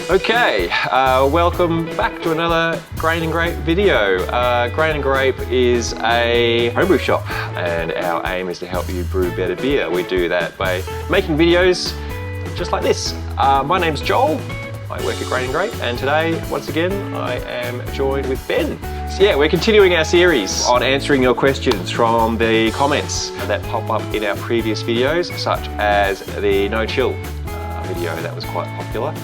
Okay, welcome back to another Grain and Grape video. Grain and Grape is a homebrew shop, and our aim is to help you brew better beer. We do that by making videos just like this. My name's Joel. I work at Grain and Grape, and today, once again, I am joined with Ben. So yeah, we're continuing our series on answering your questions from the comments that pop up in our previous videos, such as the No Chill video that was quite popular.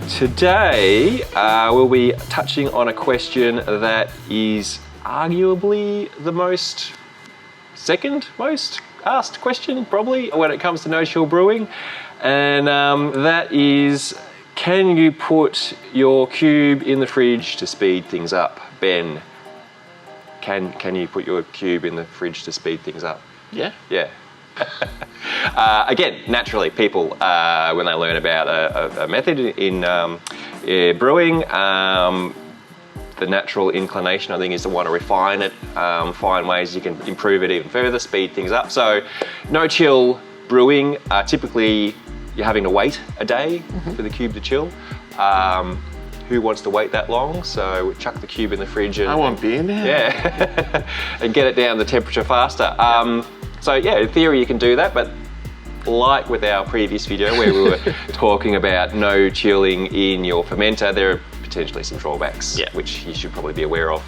Today, we'll be touching on a question that is arguably the second most asked question, probably, when it comes to no-chill brewing. And that is, can you put your cube in the fridge to speed things up? Ben, can you put your cube in the fridge to speed things up? Yeah. Yeah. Again, naturally, people, when they learn about a method in brewing, the natural inclination, I think, is to want to refine it, find ways you can improve it even further, speed things up. So, no-chill brewing, typically you're having to wait a day for the cube to chill. Who wants to wait that long? So we chuck the cube in the fridge and... I want beer now. Yeah, and get it down the temperature faster. So yeah, in theory you can do that, but like with our previous video where we were talking about no chilling in your fermenter, there are potentially some drawbacks, which you should probably be aware of.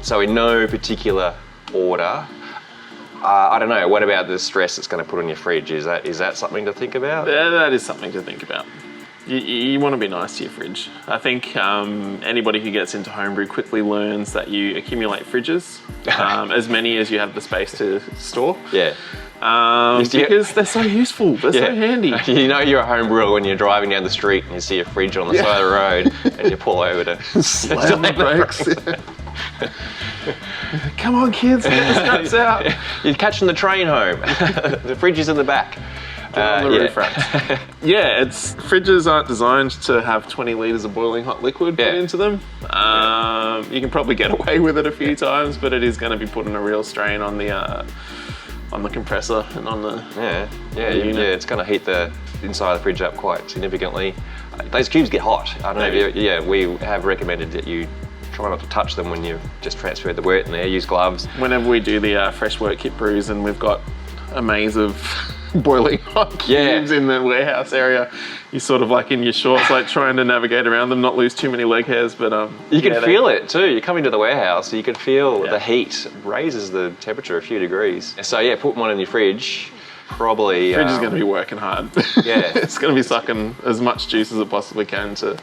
So in no particular order, I don't know, what about the stress it's going to put on your fridge? Is that something to think about? That is something to think about. You want to be nice to your fridge. I think anybody who gets into homebrew quickly learns that you accumulate fridges, as many as you have the space to store. Yeah. Because they're so useful, they're so handy. You know you're a home brewer when you're driving down the street and you see a fridge on the side of the road and you pull over to slam the brakes. Come on kids, get the straps out. You're catching the train home. The fridge is in the back. On the roof rack. Fridges aren't designed to have 20 litres of boiling hot liquid put into them. You can probably get away with it a few times, but it is going to be putting a real strain on the compressor and on the unit. It's going to heat the inside of the fridge up quite significantly. Those cubes get hot. I don't know. We have recommended that you try not to touch them when you've just transferred the wort in there. Use gloves. Whenever we do the fresh wort kit brews and we've got a maze of boiling hot cubes in the warehouse area, you're sort of like in your shorts, like trying to navigate around them, not lose too many leg hairs, but you can feel it too. You come into the warehouse, so you can feel the heat raises the temperature a few degrees. So yeah, put one in your fridge. Probably fridge is going to be working hard. Yeah. It's going to be sucking as much juice as it possibly can to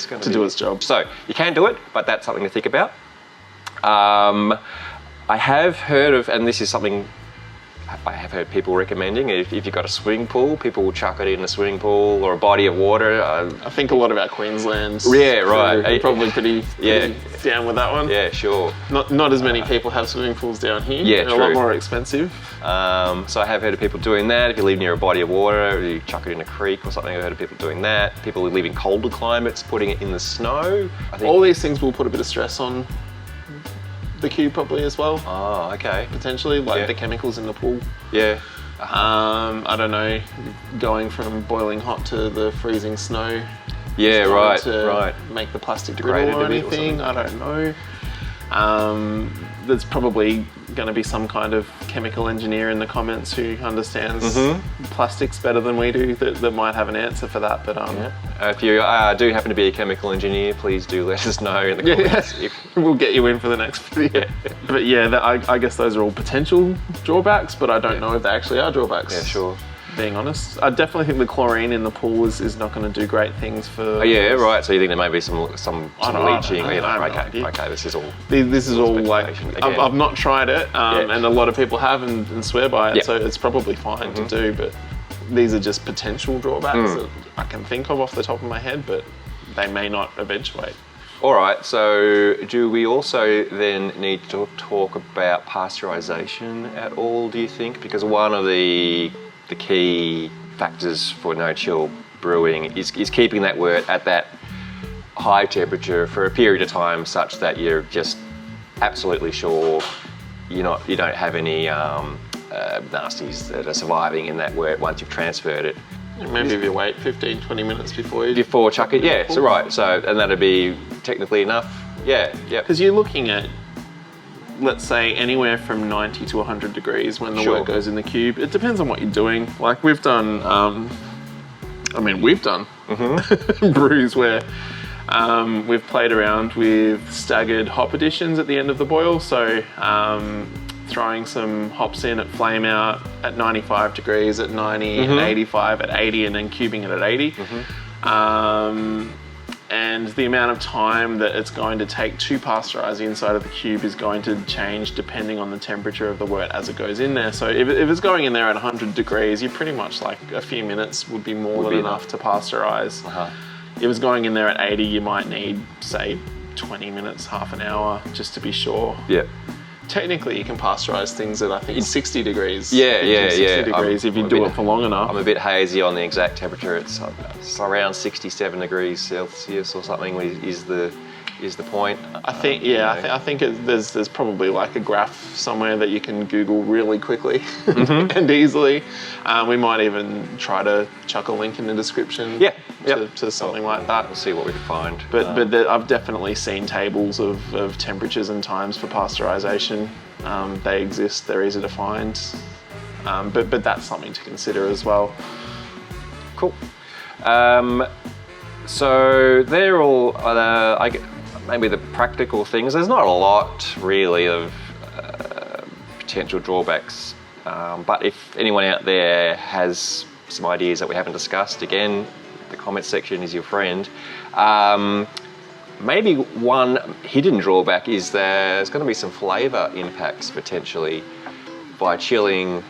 do its job. So you can do it, but that's something to think about. I have heard of, and this is something I have heard people recommending, if you've got a swimming pool, people will chuck it in a swimming pool or a body of water. I think a lot of our Queensland are probably pretty down with that one. Yeah, sure. Not as many people have swimming pools down here. Yeah, They're a lot more expensive. So I have heard of people doing that. If you live near a body of water, you chuck it in a creek or something. I've heard of people doing that. People who live in colder climates, putting it in the snow. I think all these things will put a bit of stress on the cube probably as well. Oh, okay. Potentially, like the chemicals in the pool. Yeah. I don't know, going from boiling hot to the freezing snow. Yeah, right. Make the plastic brittle or anything. I don't know. There's probably going to be some kind of chemical engineer in the comments who understands plastics better than we do that might have an answer for that. But if you do happen to be a chemical engineer, please do let us know in the comments. We'll get you in for the next video. But I guess those are all potential drawbacks, but I don't know if they actually are drawbacks. Yeah, sure. Being honest, I definitely think the chlorine in the pool is not going to do great things for. Oh yeah, right. So you think there may be some leaching? Okay, this is all. This is all like I've not tried it, and a lot of people have and swear by it. So it's probably fine to do, but these are just potential drawbacks that I can think of off the top of my head, but they may not eventuate. All right, so do we also then need to talk about pasteurisation at all, do you think? Because one of the key factors for no-chill brewing is keeping that wort at that high temperature for a period of time such that you're just absolutely sure you don't have any nasties that are surviving in that wort once you've transferred it. Maybe if you wait 15, 20 minutes before you... Before chuck it, yeah, so right. So, and that'd be technically enough. Yeah, yeah. Because you're looking at, let's say, anywhere from 90 to 100 degrees when the wort goes in the cube. It depends on what you're doing. Like we've done, brews where we've played around with staggered hop additions at the end of the boil. So throwing some hops in at flame out at 95 degrees, at 90, at 85, at 80, and then cubing it at 80. And the amount of time that it's going to take to pasteurize the inside of the cube is going to change depending on the temperature of the wort as it goes in there. So if it's going in there at 100 degrees, you're pretty much like a few minutes would be more than enough to pasteurize. If it's going in there at 80, you might need, say, 20 minutes, half an hour, just to be sure. Yeah. Technically, you can pasteurize things at, I think, 60 degrees. 60 degrees if you do it for long enough. I'm a bit hazy on the exact temperature. It's around 67 degrees Celsius or something is the point. I think, I think there's probably like a graph somewhere that you can Google really quickly and easily. We might even try to chuck a link in the description to something like that. We'll see what we can find. But I've definitely seen tables of temperatures and times for pasteurization. They exist, they're easy to find. But that's something to consider as well. Cool. So they're all, maybe the practical things. There's not a lot really of potential drawbacks, but if anyone out there has some ideas that we haven't discussed, again, the comment section is your friend. Maybe one hidden drawback is there's going to be some flavour impacts potentially by chilling.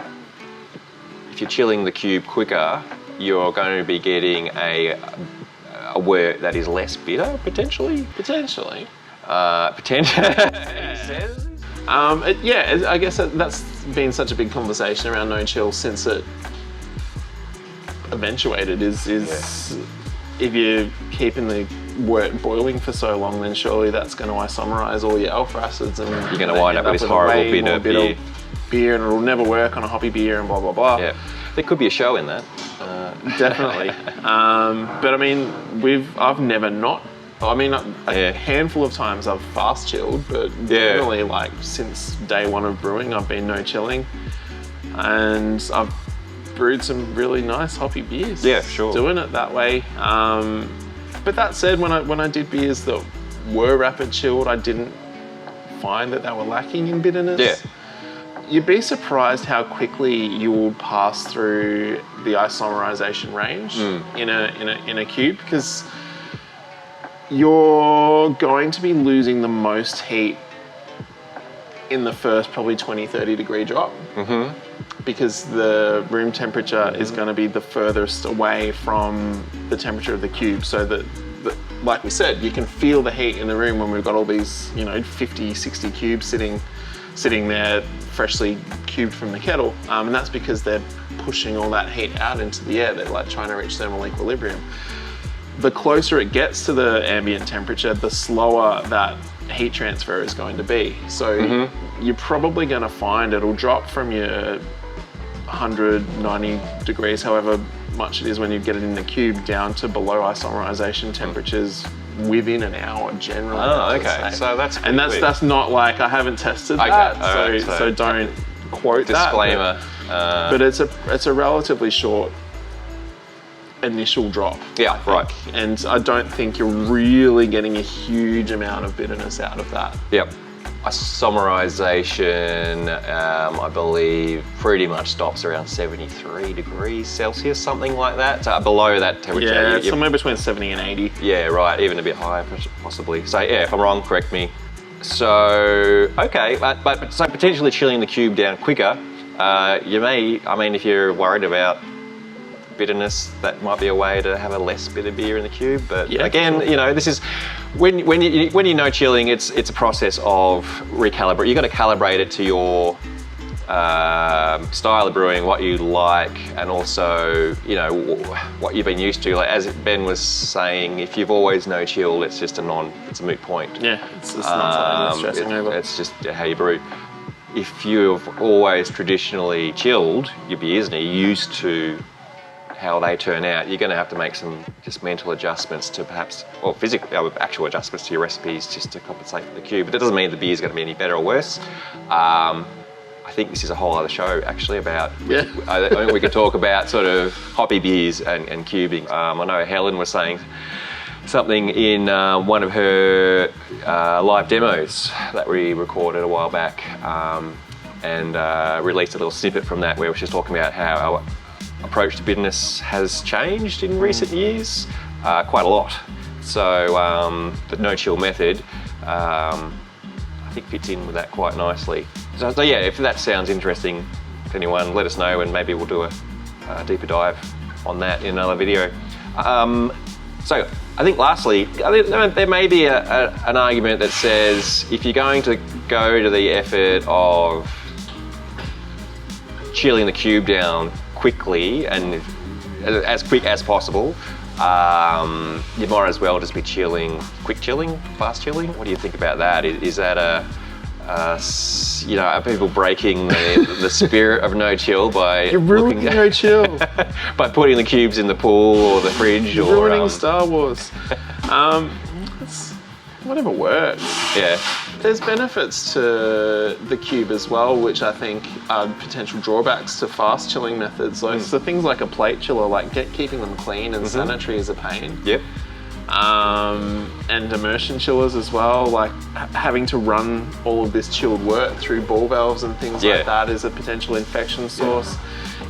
If you're chilling the cube quicker, you're going to be getting a wort that is less bitter, potentially. Potentially. I guess that's been such a big conversation around no chill since it eventuated. Is if you're keeping the wort boiling for so long, then surely that's going to isomerize all your alpha acids, and you're going to wind up with this horrible bitter beer, and it'll never work on a hoppy beer, and blah blah blah. Yeah, there could be a show in that. Definitely. But I mean, I've never not. I mean, a handful of times I've fast chilled, but generally, like since day one of brewing, I've been no chilling, and I've brewed some really nice hoppy beers. Yeah, sure. Doing it that way. But that said, when I did beers that were rapid chilled, I didn't find that they were lacking in bitterness. Yeah. You'd be surprised how quickly you will pass through the isomerization range in a cube, because you're going to be losing the most heat in the first probably 20-30 degree drop, because the room temperature is going to be the furthest away from the temperature of the cube, so that like we said, you can feel the heat in the room when we've got all these 50, 60 cubes sitting there freshly cubed from the kettle, and that's because they're pushing all that heat out into the air. They're like trying to reach thermal equilibrium. The closer it gets to the ambient temperature, the slower that heat transfer is going to be. So you're probably going to find it'll drop from your 190 degrees, however much it is when you get it in the cube, down to below isomerization temperatures within an hour generally. Oh, okay. So that's not like, I haven't tested that, so don't quote disclaimer. But it's a relatively short initial drop. Yeah, right. And I don't think you're really getting a huge amount of bitterness out of that. Yep. Isomerization, I believe, pretty much stops around 73 degrees Celsius, something like that. So below that temperature. Yeah, somewhere between 70 and 80. Yeah, right, even a bit higher possibly. So yeah, if I'm wrong, correct me. So, okay, but so potentially chilling the cube down quicker, you may, I mean, if you're worried about bitterness, that might be a way to have a less bitter beer in the cube. But again, this is when you know chilling, it's a process of recalibrate. You got to calibrate it to your style of brewing, what you like, and also what you've been used to. Like as Ben was saying, if you've always no chilled, it's just it's a moot point. Yeah, it's not something you're stressing over. It's just how you brew. If you've always traditionally chilled your beers and you're used to how they turn out, you're going to have to make some just mental adjustments to perhaps, or physical, actual adjustments to your recipes just to compensate for the cube. But that doesn't mean the beer is going to be any better or worse. I think this is a whole other show actually about, I think we could talk about sort of hoppy beers and cubing. I know Helen was saying something in one of her live demos that we recorded a while back and released a little snippet from that where she was talking about how our approach to bitterness has changed in recent years quite a lot. So the no-chill method I think fits in with that quite nicely. So yeah, if that sounds interesting to anyone, let us know and maybe we'll do a deeper dive on that in another video. So I think lastly, there may be an argument that says if you're going to go to the effort of chilling the cube down quickly and as quick as possible, you might as well just be chilling, quick chilling, fast chilling. What do you think about that? Is that are people breaking the spirit of no chill by You're ruining no chill by putting the cubes in the pool or the fridge? You're ruining Star Wars. It's whatever works. Yeah. There's benefits to the cube as well, which I think are potential drawbacks to fast chilling methods. So things like a plate chiller, like keeping them clean and sanitary is a pain. Yep. And immersion chillers as well, like having to run all of this chilled wort through ball valves and things like that is a potential infection source.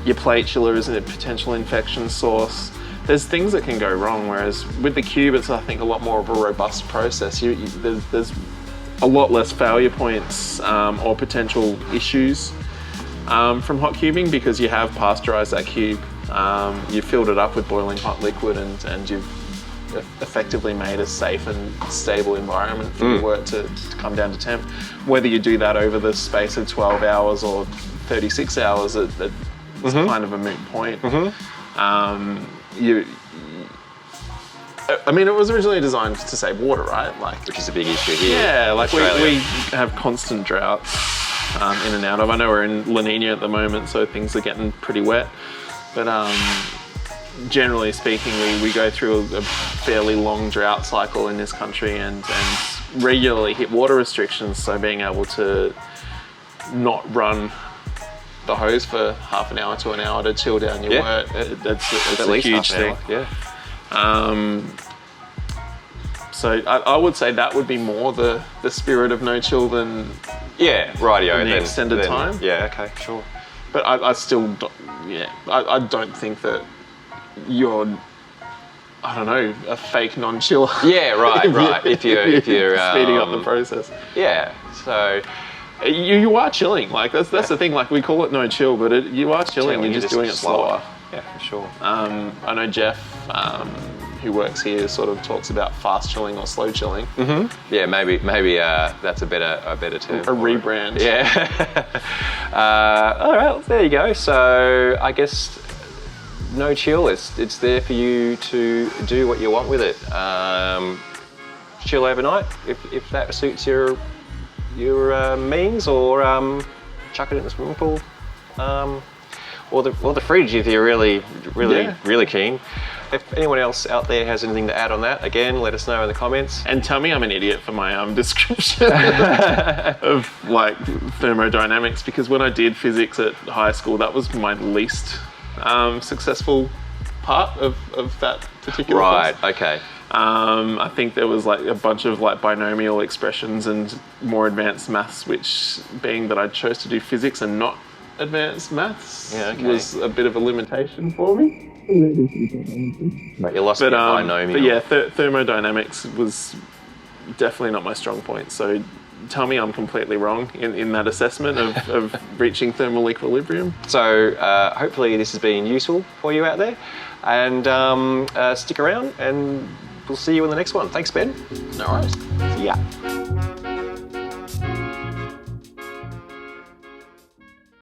Your plate chiller is a potential infection source. There's things that can go wrong, whereas with the cube it's I think a lot more of a robust process. There's a lot less failure points or potential issues from hot cubing because you have pasteurized that cube, you've filled it up with boiling hot liquid and you've effectively made a safe and stable environment for the wort to come down to temp. Whether you do that over the space of 12 hours or 36 hours, it's kind of a moot point. I mean, it was originally designed to save water, right? Which is a big issue here. Yeah, like we have constant droughts in and out of. I know we're in La Nina at the moment, so things are getting pretty wet. But generally speaking, we go through a fairly long drought cycle in this country and regularly hit water restrictions. So being able to not run the hose for half an hour to an hour to chill down your wort, it's a huge thing. So I would say that would be more the spirit of no chill than the extended time. Yeah, okay, sure. But I still don't, I don't think that you're, I don't know, a fake non-chiller. Yeah, right. If you're speeding up the process. Yeah, so you are chilling. Like that's the thing. Like we call it no chill, but you are chilling. You're just doing it slower. Yeah, for sure. I know Jeff, who works here, sort of talks about fast chilling or slow chilling. Yeah, maybe that's a better term. A rebrand. Yeah. All right, well, there you go. So I guess no chill. It's there for you to do what you want with it. Chill overnight if that suits your means, or chuck it in the swimming pool, or the fridge if you're really keen. If anyone else out there has anything to add on that, again, let us know in the comments. And tell me I'm an idiot for my description of like thermodynamics, because when I did physics at high school, that was my least successful part of that particular course. Okay. I think there was like a bunch of like binomial expressions and more advanced maths, which being that I chose to do physics and not advanced maths was a bit of a limitation for me. But you lost binomial. But yeah, thermodynamics was definitely not my strong point. So tell me I'm completely wrong in that assessment of reaching thermal equilibrium. So hopefully this has been useful for you out there, and stick around and we'll see you in the next one. Thanks, Ben. No worries. See ya.